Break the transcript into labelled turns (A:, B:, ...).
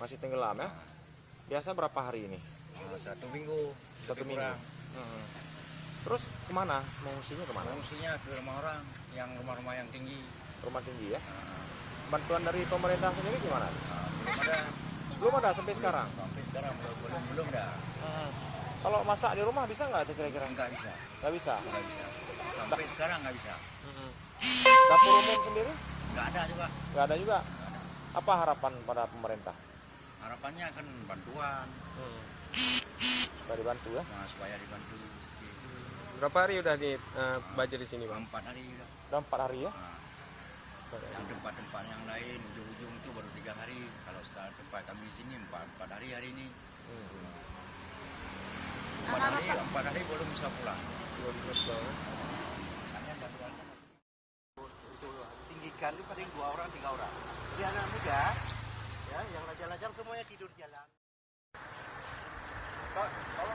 A: Masih tenggelam ya? Biasa berapa hari ini?
B: 1 minggu.
A: Satu
B: lebih
A: minggu.
B: kurang.
A: Terus kemana? Mengungsinya kemana?
B: Fungsinya ke rumah orang, yang rumah-rumah yang tinggi.
A: Rumah tinggi ya?
B: Nah,
A: Bantuan dari pemerintah sendiri gimana?
B: belum ada.
A: Belum ada sampai sekarang?
B: Sampai sekarang belum dah.
A: Kalau masak di rumah bisa nggak kira-kira?
B: Nggak bisa.
A: Nggak bisa?
B: Nggak bisa. Sampai sekarang nggak bisa.
A: Dapur umum sendiri?
B: Nggak ada juga.
A: Nggak ada juga?
B: Nggak ada.
A: Apa harapan pada pemerintah?
B: Harapannya kan bantuan.
A: Supaya dibantu ya?
B: Nah, supaya dibantu.
A: Berapa hari udah di banjir di sini, Bang?
B: 4 hari udah.
A: Udah 4 hari ya?
B: Nah, yang tempat-tempat yang lain ujung-ujung itu baru 3 hari. Kalau sekarang tempat kami di sini 4 hari hari ini. 4 hari belum bisa pulang. Hanya jadwalnya
C: untuk tinggikan itu paling 2 orang 3 orang. Jadi anak muda ya yang lajang-lajang semuanya tidur jalan.
A: Kalau